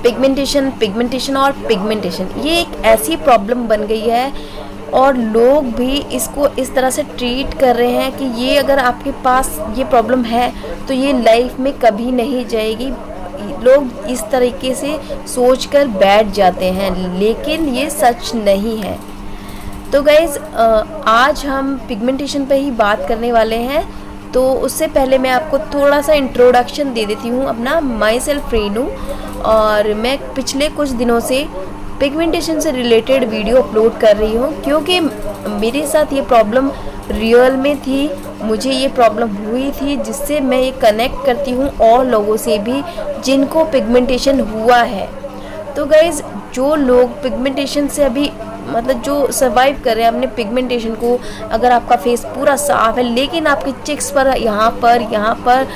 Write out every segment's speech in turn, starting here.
Pigmentation, pigmentation और pigmentation, ये एक ऐसी प्रॉब्लम बन गई है और लोग भी इसको इस तरह से ट्रीट कर रहे हैं कि ये अगर आपके पास ये प्रॉब्लम है तो ये लाइफ में कभी नहीं जाएगी। लोग इस तरीके से सोचकर बैठ जाते हैं, लेकिन ये सच नहीं है। तो गाइज़, आज हम पिगमेंटेशन पे ही बात करने वाले हैं। तो उससे पहले मैं आपको थोड़ा सा इंट्रोडक्शन दे देती हूँ अपना। माई सेल्फ रेनू, और मैं पिछले कुछ दिनों से पिगमेंटेशन से रिलेटेड वीडियो अपलोड कर रही हूँ, क्योंकि मेरे साथ ये प्रॉब्लम रियल में थी, मुझे ये प्रॉब्लम हुई थी, जिससे मैं ये कनेक्ट करती हूँ और लोगों से भी जिनको पिगमेंटेशन हुआ है। तो गाइज़, जो लोग पिगमेंटेशन से अभी मतलब जो सर्वाइव कर रहे हैं अपने पिगमेंटेशन को, अगर आपका फेस पूरा साफ है लेकिन आपके चिक्स पर यहाँ पर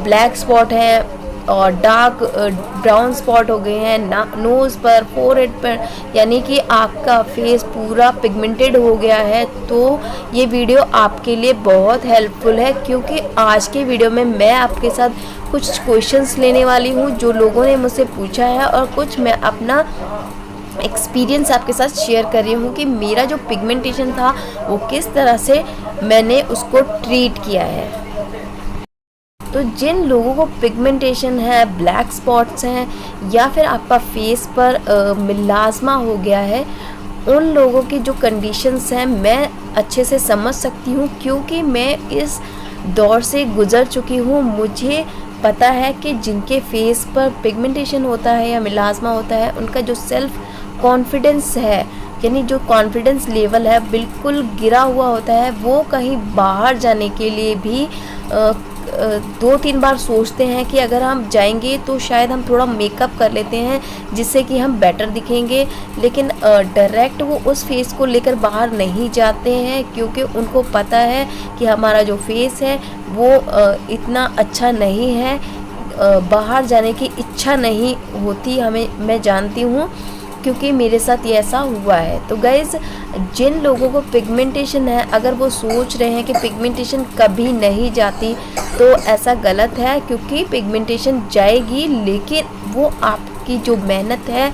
ब्लैक स्पॉट है और डार्क ब्राउन स्पॉट हो गए हैं नोज़ पर, फोरहेड पर, यानी कि आपका फेस पूरा पिगमेंटेड हो गया है, तो ये वीडियो आपके लिए बहुत हेल्पफुल है। क्योंकि आज के वीडियो में मैं आपके साथ कुछ क्वेश्चंस लेने वाली हूँ जो लोगों ने मुझसे पूछा है, और कुछ मैं अपना एक्सपीरियंस आपके साथ शेयर कर रही हूँ कि मेरा जो पिगमेंटेशन था वो किस तरह से मैंने उसको ट्रीट किया है। तो जिन लोगों को पिगमेंटेशन है, ब्लैक स्पॉट्स हैं, या फिर आपका फेस पर मिलाज़मा हो गया है, उन लोगों की जो कंडीशंस हैं मैं अच्छे से समझ सकती हूँ, क्योंकि मैं इस दौर से गुज़र चुकी हूँ। मुझे पता है कि जिनके फेस पर पिगमेंटेशन होता है या मिलाज़मा होता है, उनका जो सेल्फ कॉन्फिडेंस है, यानी जो कॉन्फिडेंस लेवल है, बिल्कुल गिरा हुआ होता है। वो कहीं बाहर जाने के लिए भी 2-3 बार सोचते हैं कि अगर हम जाएंगे तो शायद हम थोड़ा मेकअप कर लेते हैं जिससे कि हम बेटर दिखेंगे, लेकिन डायरेक्ट वो उस फेस को लेकर बाहर नहीं जाते हैं, क्योंकि उनको पता है कि हमारा जो फेस है वो इतना अच्छा नहीं है। बाहर जाने की इच्छा नहीं होती हमें, मैं जानती हूँ, क्योंकि मेरे साथ ये ऐसा हुआ है। तो गाइज़, जिन लोगों को पिगमेंटेशन है, अगर वो सोच रहे हैं कि पिगमेंटेशन कभी नहीं जाती, तो ऐसा गलत है, क्योंकि पिगमेंटेशन जाएगी, लेकिन वो आपकी जो मेहनत है,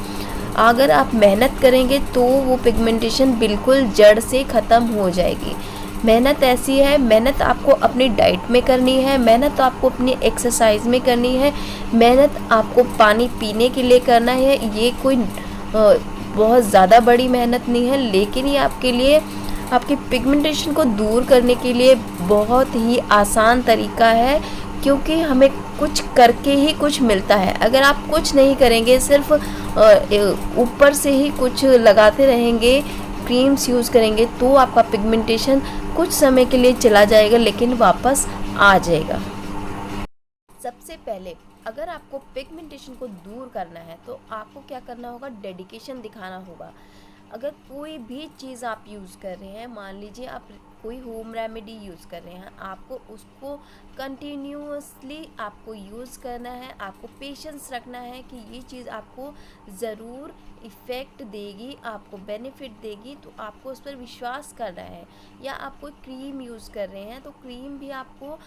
अगर आप मेहनत करेंगे तो वो पिगमेंटेशन बिल्कुल जड़ से ख़त्म हो जाएगी। मेहनत ऐसी है, मेहनत आपको अपनी डाइट में करनी है, मेहनत आपको अपनी एक्सरसाइज में करनी है, मेहनत आपको पानी पीने के लिए करना है। ये कोई बहुत ज़्यादा बड़ी मेहनत नहीं है, लेकिन ये आपके लिए, आपकी पिगमेंटेशन को दूर करने के लिए बहुत ही आसान तरीका है, क्योंकि हमें कुछ करके ही कुछ मिलता है। अगर आप कुछ नहीं करेंगे, सिर्फ ऊपर से ही कुछ लगाते रहेंगे, क्रीम्स यूज़ करेंगे, तो आपका पिगमेंटेशन कुछ समय के लिए चला जाएगा, लेकिन वापस आ जाएगा। सबसे पहले अगर आपको पिगमेंटेशन को दूर करना है तो आपको क्या करना होगा, डेडिकेशन दिखाना होगा। अगर कोई भी चीज़ आप यूज़ कर रहे हैं, मान लीजिए आप कोई होम रेमेडी यूज़ कर रहे हैं, आपको उसको कंटिन्यूअसली आपको यूज़ करना है, आपको पेशेंस रखना है कि ये चीज़ आपको ज़रूर इफ़ेक्ट देगी, आपको बेनिफिट देगी, तो आपको उस पर विश्वास करना है। या आप कोई क्रीम यूज़ कर रहे हैं तो क्रीम भी आपको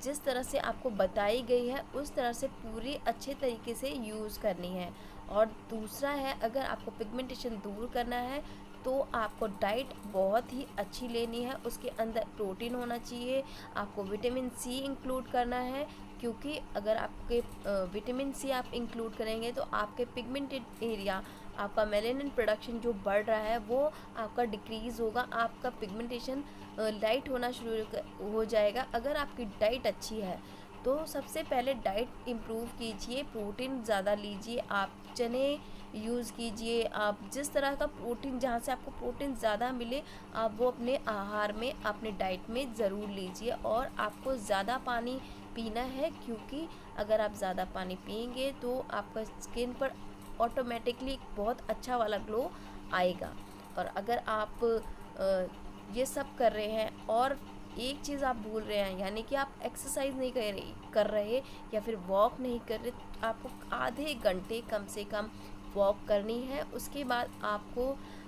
जिस तरह से आपको बताई गई है उस तरह से पूरी अच्छे तरीके से यूज़ करनी है। और दूसरा है, अगर आपको पिगमेंटेशन दूर करना है तो आपको डाइट बहुत ही अच्छी लेनी है, उसके अंदर प्रोटीन होना चाहिए, आपको विटामिन सी इंक्लूड करना है, क्योंकि अगर आपके विटामिन सी आप इंक्लूड करेंगे तो आपके पिगमेंटेड एरिया, आपका मेलानिन प्रोडक्शन जो बढ़ रहा है वो आपका डिक्रीज़ होगा, आपका पिगमेंटेशन लाइट होना शुरू हो जाएगा। अगर आपकी डाइट अच्छी है तो सबसे पहले डाइट इम्प्रूव कीजिए, प्रोटीन ज़्यादा लीजिए, आप चने यूज़ कीजिए, आप जिस तरह का प्रोटीन, जहाँ से आपको प्रोटीन ज़्यादा मिले आप वो अपने आहार में, अपने डाइट में ज़रूर लीजिए। और आपको ज़्यादा पानी पीना है, क्योंकि अगर आप ज़्यादा पानी पिएंगे तो आपका स्किन पर ऑटोमेटिकली बहुत अच्छा वाला ग्लो आएगा। और अगर आप ये सब कर रहे हैं और एक चीज़ आप भूल रहे हैं, यानी कि आप एक्सरसाइज नहीं कर रहे या फिर वॉक नहीं कर रहे, तो आपको आधे घंटे कम से कम वॉक करनी है। उसके बाद आपको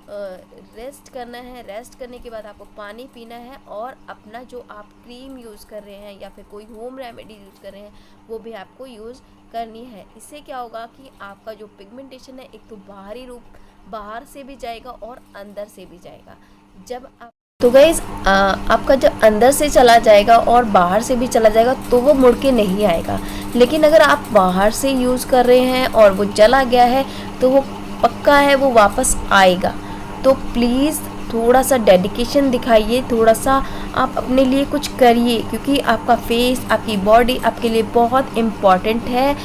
रेस्ट करना है। रेस्ट करने के बाद आपको पानी पीना है और अपना जो आप क्रीम यूज़ कर रहे हैं या फिर कोई होम रेमेडी यूज़ कर रहे हैं वो भी आपको यूज़ करनी है। इससे क्या होगा कि आपका जो पिगमेंटेशन है एक तो बाहरी रूप बाहर से भी जाएगा और अंदर से भी जाएगा। जब आप तो गाइस आपका जब अंदर से चला जाएगा और बाहर से भी चला जाएगा तो वो मुड़ के नहीं आएगा। लेकिन अगर आप बाहर से यूज़ कर रहे हैं और वो चला गया है तो वो पक्का है वो वापस आएगा। तो प्लीज़ थोड़ा सा डेडिकेशन दिखाइए, थोड़ा सा आप अपने लिए कुछ करिए, क्योंकि आपका फेस, आपकी बॉडी आपके लिए बहुत इम्पॉर्टेंट है।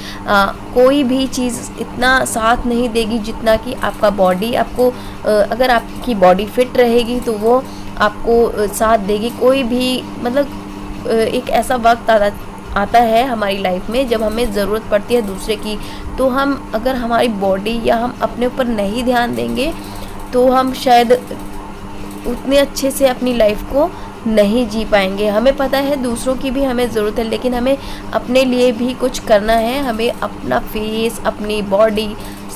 कोई भी चीज़ इतना साथ नहीं देगी जितना कि आपका बॉडी आपको अगर आपकी बॉडी फिट रहेगी तो वो आपको साथ देगी। कोई भी मतलब एक ऐसा वक्त आता है हमारी लाइफ में जब हमें ज़रूरत पड़ती है दूसरे की, तो हम अगर हमारी बॉडी या हम अपने ऊपर नहीं ध्यान देंगे तो हम शायद उतने अच्छे से अपनी लाइफ को नहीं जी पाएंगे। हमें पता है दूसरों की भी हमें ज़रूरत है, लेकिन हमें अपने लिए भी कुछ करना है। हमें अपना फेस, अपनी बॉडी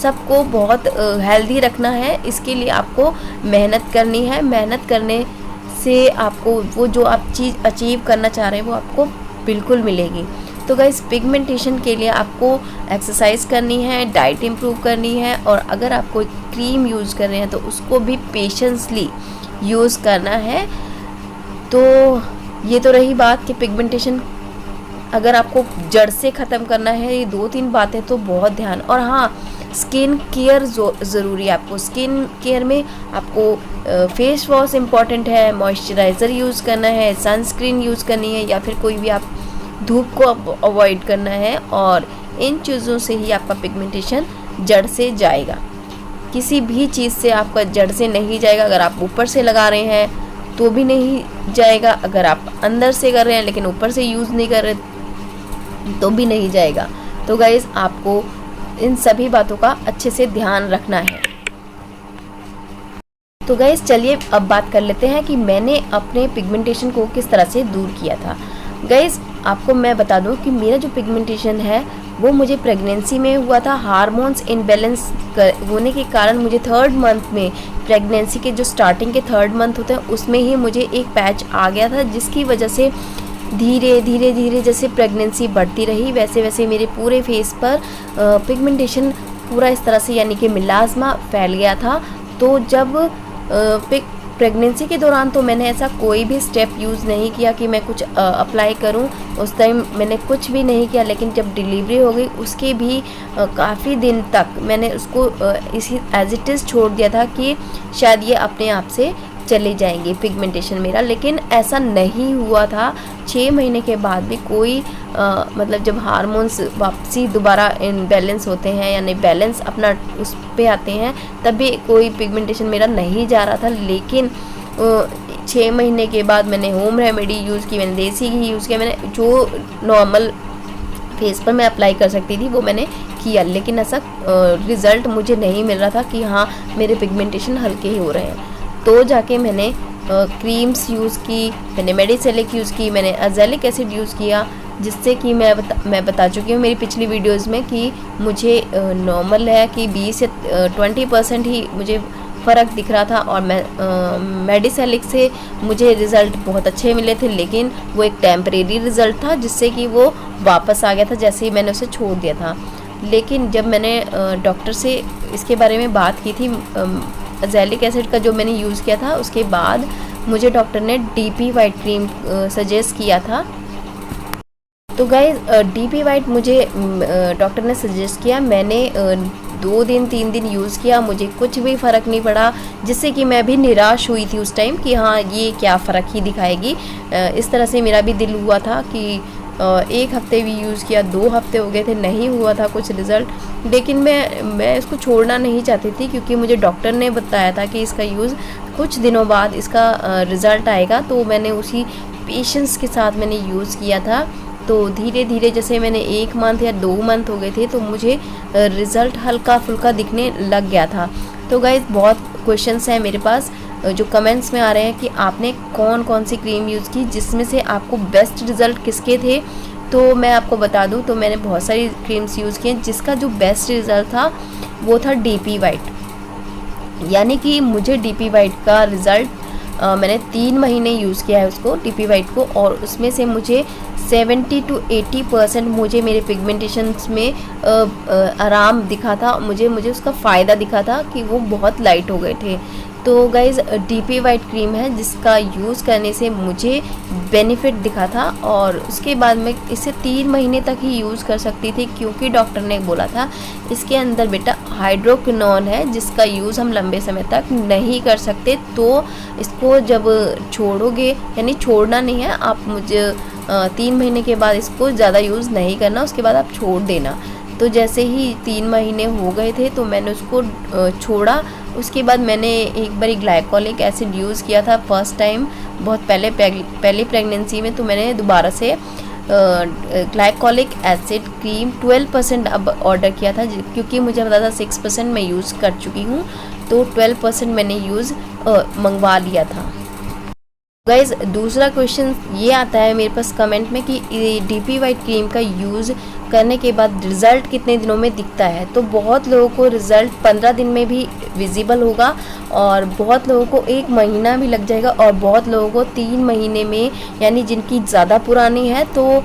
सबको बहुत हेल्दी रखना है। इसके लिए आपको मेहनत करनी है। मेहनत करने से आपको वो जो आप चीज़ अचीव करना चाह रहे हैं वो आपको बिल्कुल मिलेगी। तो गाइस पिगमेंटेशन के लिए आपको एक्सरसाइज करनी है, डाइट इम्प्रूव करनी है, और अगर आप कोई क्रीम यूज़ कर रहे हैं तो उसको भी पेशेंसली यूज़ करना है। तो ये तो रही बात कि पिगमेंटेशन अगर आपको जड़ से ख़त्म करना है, ये 2-3 बातें तो बहुत ध्यान। और हाँ, स्किन केयर ज़रूरी है। आपको स्किन केयर में आपको फेस वॉश इम्पॉर्टेंट है, मॉइस्चराइज़र यूज़ करना है, सनस्क्रीन यूज़ करनी है, या फिर कोई भी आप धूप को अवॉइड करना है। और इन चीज़ों से ही आपका पिगमेंटेशन जड़ से जाएगा। किसी भी चीज़ से आपका जड़ से नहीं जाएगा। अगर आप ऊपर से लगा रहे हैं तो भी नहीं जाएगा, अगर आप अंदर से कर रहे हैं लेकिन ऊपर से यूज़ नहीं कर रहे तो भी नहीं जाएगा। तो गाइस आपको इन सभी बातों का अच्छे से ध्यान रखना है। तो गाइस चलिए अब बात कर लेते हैं कि मैंने अपने पिगमेंटेशन को किस तरह से दूर किया था। गाइस आपको मैं बता दूं कि मेरा जो पिगमेंटेशन है वो मुझे प्रेगनेंसी में हुआ था। हार्मोन्स इनबैलेंस होने के कारण मुझे 3rd मंथ में, प्रेगनेंसी के जो स्टार्टिंग के 3rd मंथ होते हैं उसमें ही मुझे एक पैच आ गया था, जिसकी वजह से धीरे धीरे जैसे प्रेगनेंसी बढ़ती रही वैसे वैसे मेरे पूरे फेस पर पिगमेंटेशन पूरा इस तरह से यानी कि मिलाज़मा फैल गया था। तो जब प्रेगनेंसी के दौरान तो मैंने ऐसा कोई भी स्टेप यूज़ नहीं किया कि मैं कुछ अप्लाई करूं। उस टाइम मैंने कुछ भी नहीं किया। लेकिन जब डिलीवरी हो गई उसके भी काफ़ी दिन तक मैंने उसको इसी एज इट इज़ छोड़ दिया था कि शायद ये अपने आप से चले जाएंगे पिगमेंटेशन मेरा। लेकिन ऐसा नहीं हुआ था। 6 महीने के बाद भी कोई मतलब जब हार्मोन्स वापसी दोबारा इनबैलेंस होते हैं यानी बैलेंस अपना उस पे आते हैं, तब भी कोई पिगमेंटेशन मेरा नहीं जा रहा था। लेकिन 6 महीने के बाद मैंने होम रेमेडी यूज़ की, मैंने देसी घी यूज़ किया, मैंने जो नॉर्मल फेस पर मैं अप्लाई कर सकती थी वो मैंने किया। लेकिन ऐसा रिज़ल्ट मुझे नहीं मिल रहा था कि हाँ मेरे पिगमेंटेशन हल्के ही हो रहे हैं। तो जाके मैंने क्रीम्स यूज़ की, मैंने मेडिसेलिक यूज़ की, मैंने अज़ेलिक एसिड यूज़ किया, जिससे कि मैं बता चुकी हूँ मेरी पिछली वीडियोस में कि मुझे नॉर्मल है कि 20 या 20% ही मुझे फ़र्क दिख रहा था। और मैं मेडिसेलिक से मुझे रिज़ल्ट बहुत अच्छे मिले थे, लेकिन वो एक टेम्परेरी रिज़ल्ट था जिससे कि वो वापस आ गया था जैसे ही मैंने उसे छोड़ दिया था। लेकिन जब मैंने डॉक्टर से इसके बारे में बात की थी, अज़ेलिक एसिड का जो मैंने यूज़ किया था, उसके बाद मुझे डॉक्टर ने डीपी वाइट क्रीम सजेस्ट किया था। तो गाइस डीपी वाइट मुझे डॉक्टर ने सजेस्ट किया। मैंने 2 दिन 3 दिन यूज़ किया, मुझे कुछ भी फ़र्क नहीं पड़ा, जिससे कि मैं भी निराश हुई थी उस टाइम कि हाँ ये क्या फ़र्क ही दिखाएगी। इस तरह से मेरा भी दिल हुआ था कि 1 हफ़्ते भी यूज़ किया, 2 हफ़्ते हो गए थे, नहीं हुआ था कुछ रिज़ल्ट। लेकिन मैं इसको छोड़ना नहीं चाहती थी, क्योंकि मुझे डॉक्टर ने बताया था कि इसका यूज़ कुछ दिनों बाद इसका रिज़ल्ट आएगा। तो मैंने उसी पेशेंस के साथ मैंने यूज़ किया था। तो धीरे धीरे जैसे मैंने 1 मंथ या 2 मंथ हो गए थे तो मुझे रिज़ल्ट हल्का फुल्का दिखने लग गया था। तो गाइस बहुत क्वेश्चंस हैं मेरे पास जो कमेंट्स में आ रहे हैं कि आपने कौन कौन सी क्रीम यूज़ की, जिसमें से आपको बेस्ट रिज़ल्ट किसके थे। तो मैं आपको बता दूं तो मैंने बहुत सारी क्रीम्स यूज़ की हैं, जिसका जो बेस्ट रिज़ल्ट था वो था डीपी वाइट। यानी कि मुझे डीपी वाइट का रिज़ल्ट मैंने 3 महीने यूज़ किया है उसको, डीपी वाइट को, और उसमें से मुझे 70 to 80% मुझे मेरे पिगमेंटेशंस में आराम दिखा था। मुझे उसका फ़ायदा दिखा था कि वो बहुत लाइट हो गए थे। तो गाइज़ डीपी वाइट क्रीम है जिसका यूज़ करने से मुझे बेनिफिट दिखा था, और उसके बाद मैं इसे 3 महीने तक ही यूज़ कर सकती थी, क्योंकि डॉक्टर ने बोला था इसके अंदर बेटा हाइड्रोक्विनोन है जिसका यूज़ हम लंबे समय तक नहीं कर सकते। तो इसको जब छोड़ोगे, यानी छोड़ना नहीं है आप, मुझे 3 महीने के बाद इसको ज़्यादा यूज़ नहीं करना, उसके बाद आप छोड़ देना। तो जैसे ही 3 महीने हो गए थे तो मैंने उसको छोड़ा। उसके बाद मैंने एक बार ग्लाइकोलिक एसिड यूज़ किया था फर्स्ट टाइम, बहुत पहले प्रेगनेंसी में। तो मैंने दोबारा से ग्लाइकोलिक एसिड क्रीम 12% अब ऑर्डर किया था, क्योंकि मुझे पता था 6% मैं यूज़ कर चुकी हूँ, तो 12% मैंने यूज़ मंगवा लिया था। गाइज़ दूसरा क्वेश्चन ये आता है मेरे पास कमेंट में कि डीपी वाइट क्रीम का यूज़ करने के बाद रिज़ल्ट कितने दिनों में दिखता है। तो बहुत लोगों को रिज़ल्ट 15 दिन में भी विजिबल होगा, और बहुत लोगों को 1 महीना भी लग जाएगा, और बहुत लोगों को 3 महीने में, यानी जिनकी ज़्यादा पुरानी है तो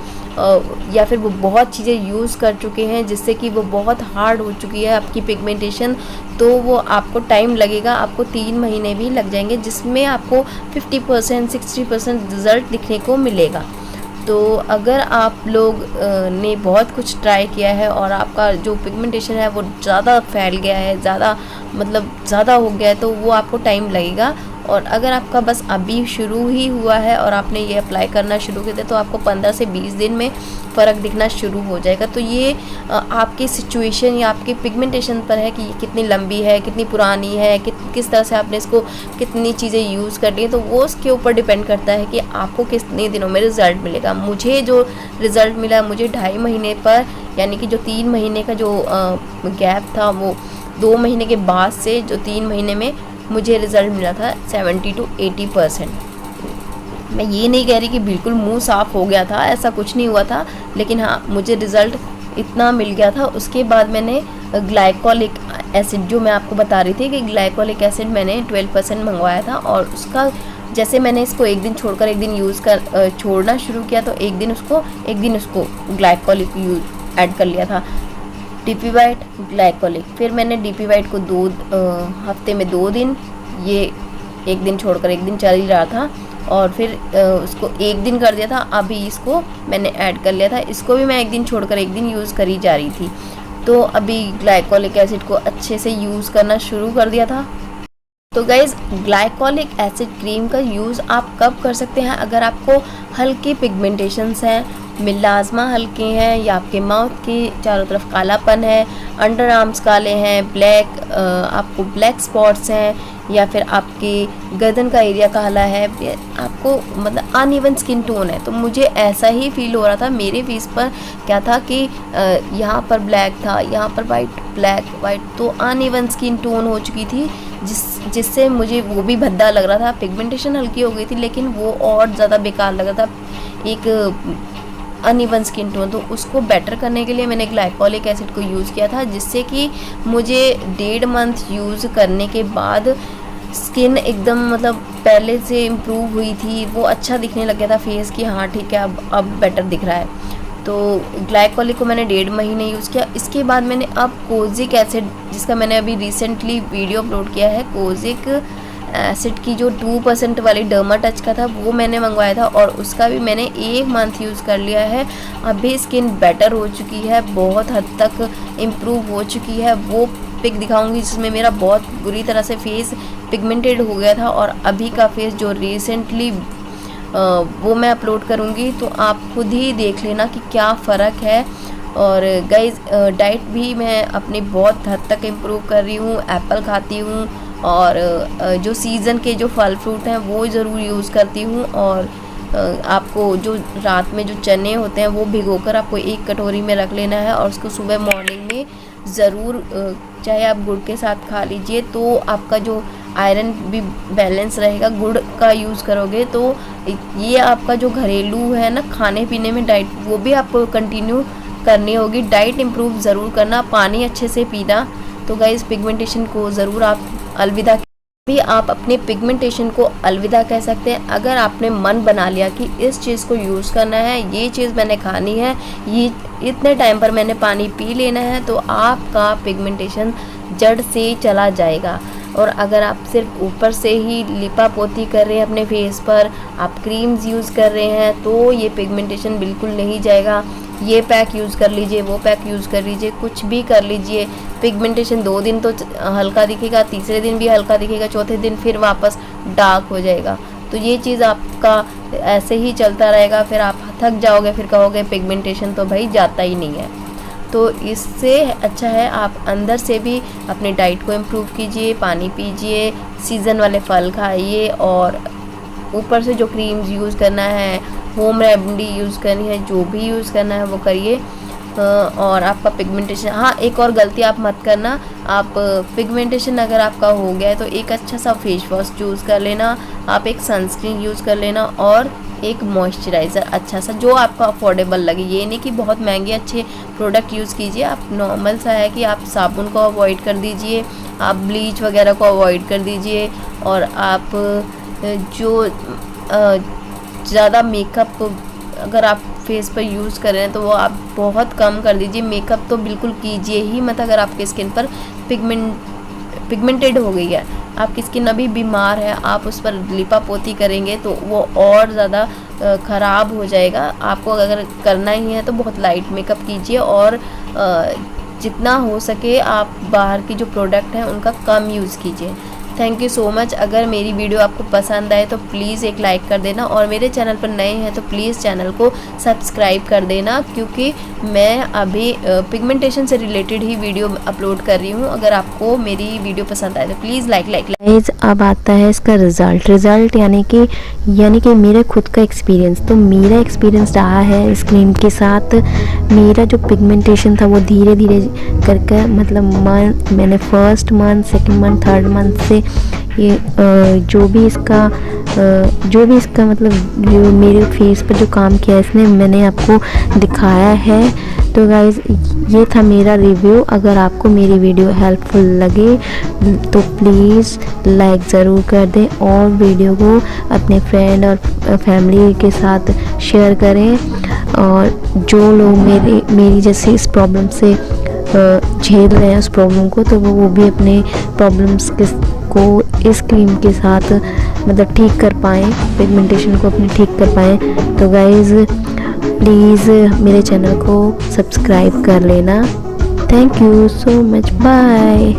या फिर वो बहुत चीज़ें यूज़ कर चुके हैं जिससे कि वो बहुत हार्ड हो चुकी है आपकी पिगमेंटेशन, तो वो आपको टाइम लगेगा, आपको 3 महीने भी लग जाएंगे, जिसमें आपको 50% 60% रिज़ल्ट दिखने को मिलेगा। तो अगर आप लोग ने बहुत कुछ ट्राई किया है और आपका जो पिगमेंटेशन है वो ज़्यादा फैल गया है, ज़्यादा हो गया है, तो वो आपको टाइम लगेगा। और अगर आपका बस अभी शुरू ही हुआ है और आपने ये अप्लाई करना शुरू कर दिया, तो आपको 15 से 20 दिन में फ़र्क दिखना शुरू हो जाएगा। तो ये आपकी सिचुएशन या आपके पिगमेंटेशन पर है कि ये कितनी लंबी है, कितनी पुरानी है, किस तरह से आपने इसको कितनी चीज़ें यूज़ करनी है, तो वो उसके ऊपर डिपेंड करता है कि आपको कितने दिनों में रिज़ल्ट मिलेगा। मुझे जो रिज़ल्ट मिला मुझे 2.5 महीने पर, यानी कि जो 3 महीने का जो गैप था वो 2 महीने के बाद से जो 3 महीने में मुझे रिज़ल्ट मिला था 70 to 80%। मैं ये नहीं कह रही कि बिल्कुल मुंह साफ़ हो गया था, ऐसा कुछ नहीं हुआ था, लेकिन हाँ मुझे रिज़ल्ट इतना मिल गया था। उसके बाद मैंने ग्लाइकोलिक एसिड, जो मैं आपको बता रही थी कि ग्लाइकोलिक एसिड मैंने 12% मंगवाया था, और उसका जैसे मैंने इसको एक दिन छोड़कर एक दिन छोड़ना शुरू किया, तो एक दिन उसको ग्लाइकोलिक ऐड कर लिया था, डीपी वाइट ग्लाइकोलिक। फिर मैंने डीपी वाइट को हफ्ते में 2 दिन, ये एक दिन छोड़कर एक दिन चल ही रहा था, और फिर उसको 1 दिन कर दिया था। अभी इसको मैंने ऐड कर लिया था, इसको भी मैं एक दिन छोड़कर एक दिन यूज़ करी जा रही थी। तो अभी ग्लाइकोलिक एसिड को अच्छे से यूज़ करना शुरू कर दिया था। तो गाइज़ ग्लाइकोलिक एसिड क्रीम का यूज़ आप कब कर सकते हैं? अगर आपको हल्के पिगमेंटेशंस हैं, मिलाज़मा हल्के हैं, या आपके माउथ के चारों तरफ कालापन है, अंडर आर्म्स काले हैं, आपको ब्लैक स्पॉट्स हैं, या फिर आपके गर्दन का एरिया काला है, आपको अनइवन स्किन टोन है। तो मुझे ऐसा ही फील हो रहा था। मेरे फेस पर क्या था कि यहाँ पर ब्लैक था, यहाँ पर वाइट, तो अनइवन स्किन टोन हो चुकी थी, जिससे मुझे वो भी भद्दा लग रहा था। पिगमेंटेशन हल्की हो गई थी, लेकिन वो और ज़्यादा बेकार लग रहा था, एक अनइवन स्किन टोन। तो उसको बेटर करने के लिए मैंने ग्लाइकोलिक एसिड को यूज़ किया था, जिससे कि मुझे 1.5 मंथ यूज़ करने के बाद स्किन एकदम पहले से इम्प्रूव हुई थी, वो अच्छा दिखने लग गया था फेस की, हाँ ठीक है अब बेटर दिख रहा है। तो ग्लाइकोलिक को मैंने 1.5 महीने यूज़ किया। इसके बाद मैंने अब कोजिक एसिड, जिसका मैंने अभी रिसेंटली वीडियो अपलोड किया है, कोजिक एसिड की जो 2% वाली डर्मा टच का था वो मैंने मंगवाया था, और उसका भी मैंने 1 मंथ यूज़ कर लिया है। अभी स्किन बेटर हो चुकी है, बहुत हद तक इम्प्रूव हो चुकी है। वो पिक दिखाऊंगी जिसमें मेरा बहुत बुरी तरह से फेस पिगमेंटेड हो गया था, और अभी का फेस जो रिसेंटली वो मैं अपलोड करूँगी, तो आप खुद ही देख लेना कि क्या फ़र्क है। और गाइज़ डाइट भी मैं अपनी बहुत हद तक इम्प्रूव कर रही हूँ। एप्पल खाती हूँ, और जो सीज़न के जो फल फ्रूट हैं वो ज़रूर यूज़ करती हूँ। और आपको जो रात में जो चने होते हैं वो भिगोकर आपको 1 कटोरी में रख लेना है, और उसको सुबह मॉर्निंग में ज़रूर, चाहे आप गुड़ के साथ खा लीजिए, तो आपका जो आयरन भी बैलेंस रहेगा। गुड़ का यूज़ करोगे तो ये आपका जो घरेलू है ना खाने पीने में डाइट, वो भी आपको कंटिन्यू करनी होगी। डाइट इम्प्रूव ज़रूर करना, पानी अच्छे से पीना, तो गाइस पिगमेंटेशन को ज़रूर आप अलविदा भी आप अपने पिगमेंटेशन को अलविदा कह सकते हैं। अगर आपने मन बना लिया कि इस चीज़ को यूज़ करना है, ये चीज़ मैंने खानी है, ये इतने टाइम पर मैंने पानी पी लेना है, तो आपका पिगमेंटेशन जड़ से चला जाएगा। और अगर आप सिर्फ ऊपर से ही लिपा पोती कर रहे हैं अपने फेस पर, आप क्रीम्स यूज़ कर रहे हैं, तो ये पिगमेंटेशन बिल्कुल नहीं जाएगा। ये पैक यूज़ कर लीजिए, वो पैक यूज़ कर लीजिए, कुछ भी कर लीजिए, पिगमेंटेशन 2 दिन तो हल्का दिखेगा, तीसरे दिन भी हल्का दिखेगा, चौथे दिन फिर वापस डार्क हो जाएगा। तो ये चीज़ आपका ऐसे ही चलता रहेगा, फिर आप थक जाओगे, फिर कहोगे पिगमेंटेशन तो भाई जाता ही नहीं है। तो इससे अच्छा है आप अंदर से भी अपनी डाइट को इम्प्रूव कीजिए, पानी पीजिए, सीज़न वाले फल खाइए, और ऊपर से जो क्रीम्स यूज़ करना है, होम रेमेडी यूज़ करनी है, जो भी यूज़ करना है वो करिए। और आपका पिगमेंटेशन, हाँ एक और गलती आप मत करना, आप पिगमेंटेशन अगर आपका हो गया है तो एक अच्छा सा फेस वॉश यूज़ कर लेना, आप एक सनस्क्रीन यूज़ कर लेना, और एक मॉइस्चराइज़र अच्छा सा जो आपको अफोर्डेबल लगे। ये नहीं कि बहुत महंगे अच्छे प्रोडक्ट यूज़ कीजिए, आप नॉर्मल सा है कि आप साबुन को अवॉइड कर दीजिए, आप ब्लीच वगैरह को अवॉइड कर दीजिए, और आप जो ज़्यादा मेकअप अगर आप फेस पर यूज़ कर रहे हैं तो वो आप बहुत कम कर दीजिए। मेकअप तो बिल्कुल कीजिए ही मत अगर आपके स्किन पर पिगमेंटेड हो गई है, आपकी स्किन अभी बीमार है, आप उस पर लिपा पोती करेंगे तो वो और ज़्यादा ख़राब हो जाएगा। आपको अगर करना ही है तो बहुत लाइट मेकअप कीजिए, और जितना हो सके आप बाहर की जो प्रोडक्ट हैं उनका कम यूज़ कीजिए। Thank you so much. अगर मेरी वीडियो आपको पसंद आए तो प्लीज़ एक लाइक कर देना, और मेरे चैनल पर नए हैं तो प्लीज़ चैनल को सब्सक्राइब कर देना, क्योंकि मैं अभी पिगमेंटेशन से रिलेटेड ही वीडियो अपलोड कर रही हूँ। अगर आपको मेरी वीडियो पसंद आए तो प्लीज़ लाइक। अब आता है इसका रिज़ल्ट यानी कि मेरा खुद का एक्सपीरियंस। तो मेरा एक्सपीरियंस रहा है इस क्रीम के साथ। मेरा जो पिगमेंटेशन था वो धीरे धीरे करके, मतलब मैंने first month, second month, third month से ये जो भी इसका मतलब जो मेरे फेस पर जो काम किया इसने, मैंने आपको दिखाया है। तो गाइज़ ये था मेरा रिव्यू। अगर आपको मेरी वीडियो हेल्पफुल लगे तो प्लीज़ लाइक ज़रूर कर दें, और वीडियो को अपने फ्रेंड और फैमिली के साथ शेयर करें। और जो लोग मेरी जैसे इस प्रॉब्लम से झेल रहे हैं उस प्रॉब्लम को, तो वो भी अपने प्रॉब्लम्स को इस क्रीम के साथ मतलब ठीक कर पाएँ, पिगमेंटेशन को अपने ठीक कर पाएँ। तो गाइज़ प्लीज़ मेरे चैनल को सब्सक्राइब कर लेना। Thank you so much, bye.